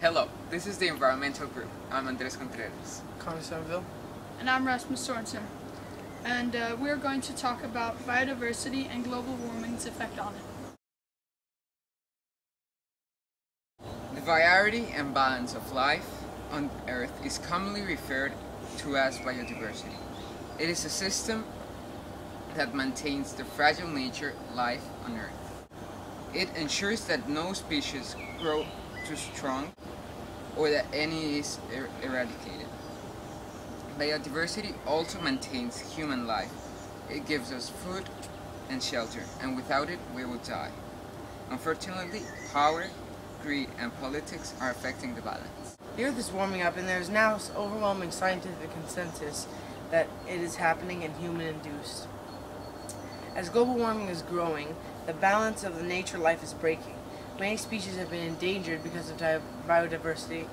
Hello, this is the environmental group. I'm Contreras. Somerville. And I'm Rasmus Sorensen. And we're going to talk about biodiversity and global warming's effect on it. The variety and balance of life on Earth is commonly referred to as biodiversity. It is a system that maintains the fragile nature life on Earth. It ensures that no species grow too strong or that any is eradicated. Biodiversity also maintains human life. It gives us food and shelter, and without it we will die. Unfortunately, power, greed, and politics are affecting the balance. The Earth is warming up, and there is now overwhelming scientific consensus that it is happening and human-induced. As global warming is growing, the balance of the nature life is breaking. Many species have been endangered because of biodiversity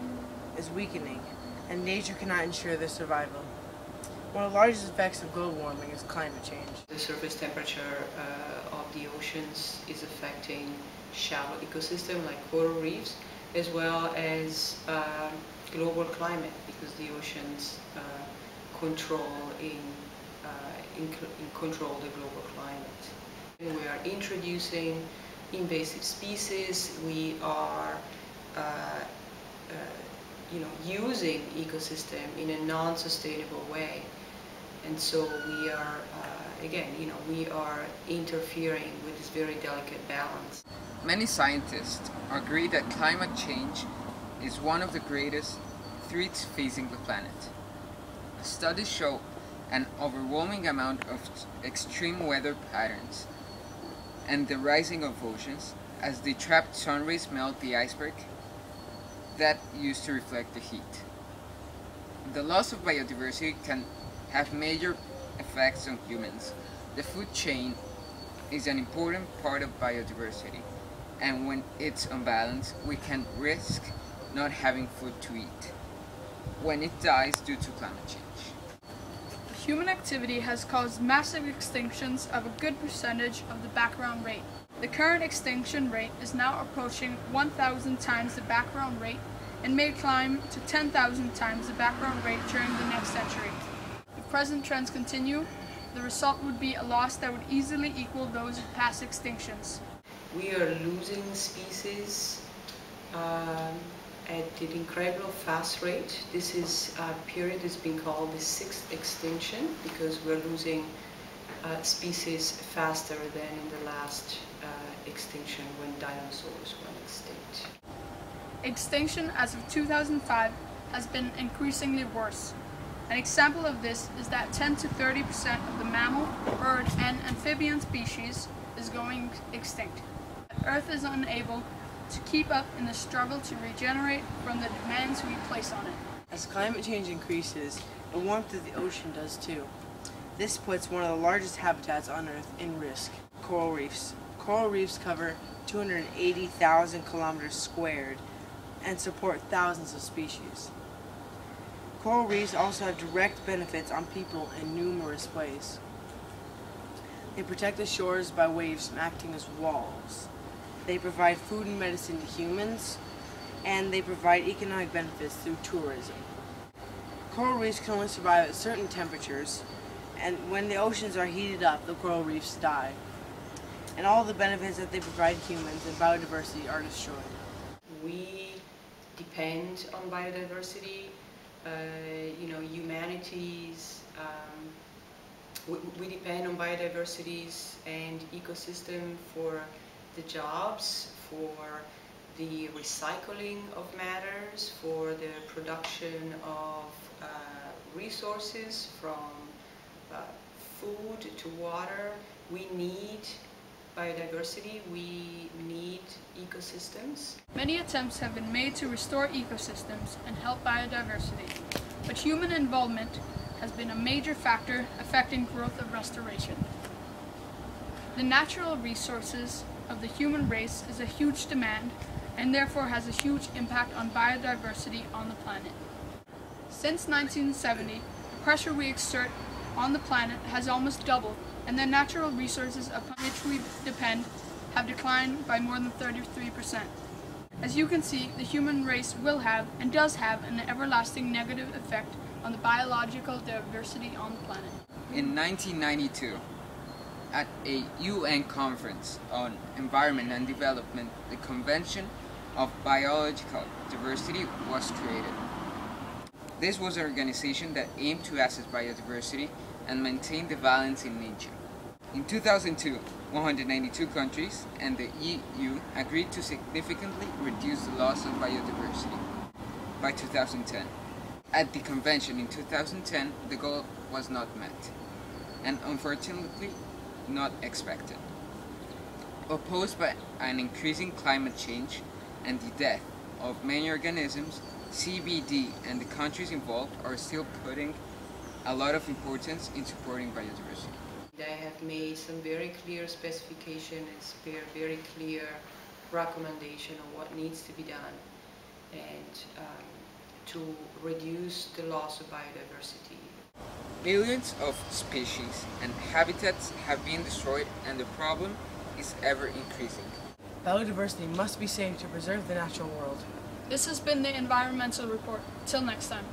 is weakening, and nature cannot ensure their survival. One of the largest effects of global warming is climate change. The surface temperature of the oceans is affecting shallow ecosystems like coral reefs, as well as global climate, because the oceans control the global climate. And we are introducing invasive species. We are using ecosystem in a non-sustainable way, and so we are we are interfering with this very delicate balance. Many scientists agree that climate change is one of the greatest threats facing the planet. Studies show an overwhelming amount of extreme weather patterns and the rising of oceans as the trapped sun rays melt the iceberg that used to reflect the heat. The loss of biodiversity can have major effects on humans. The food chain is an important part of biodiversity, and when it's unbalanced, we can risk not having food to eat when it dies due to climate change. Human activity has caused massive extinctions of a good percentage of the background rate. The current extinction rate is now approaching 1,000 times the background rate and may climb to 10,000 times the background rate during the next century. If present trends continue, the result would be a loss that would easily equal those of past extinctions. We are losing species at an incredible fast rate. This is a period that's been called the sixth extinction, because we're losing species faster than in the last extinction when dinosaurs went extinct. Extinction as of 2005 has been increasingly worse. An example of this is that 10 to 30% of the mammal, bird, and amphibian species is going extinct. Earth is unable to keep up in the struggle to regenerate from the demands we place on it. As climate change increases, the warmth of the ocean does too. This puts one of the largest habitats on Earth in risk: coral reefs. Coral reefs cover 280,000 kilometers squared and support thousands of species. Coral reefs also have direct benefits on people in numerous ways. They protect the shores by waves acting as walls. They provide food and medicine to humans, and they provide economic benefits through tourism. Coral reefs can only survive at certain temperatures, and when the oceans are heated up, the coral reefs die. And all the benefits that they provide humans and biodiversity are destroyed. We depend on biodiversity. We depend on biodiversities and ecosystem for the jobs, for the recycling of matters, for the production of resources, from food to water. We need biodiversity, we need ecosystems. Many attempts have been made to restore ecosystems and help biodiversity, but human involvement has been a major factor affecting growth of restoration. The natural resources of the human race is a huge demand and therefore has a huge impact on biodiversity on the planet. Since 1970, the pressure we exert on the planet has almost doubled, and the natural resources upon which we depend have declined by more than 33%. As you can see, the human race will have and does have an everlasting negative effect on the biological diversity on the planet. In 1992, at a UN conference on environment and development, the Convention of Biological Diversity was created. This was an organization that aimed to assess biodiversity and maintain the balance in nature. In 2002, 192 countries and the EU agreed to significantly reduce the loss of biodiversity by 2010. At the convention in 2010, the goal was not met, and unfortunately not expected. Opposed by an increasing climate change and the death of many organisms, CBD and the countries involved are still putting a lot of importance in supporting biodiversity. I have made some very clear specification and very clear recommendation on what needs to be done and to reduce the loss of biodiversity. Millions of species and habitats have been destroyed, and the problem is ever increasing. Biodiversity must be saved to preserve the natural world. This has been the Environmental Report. Till next time.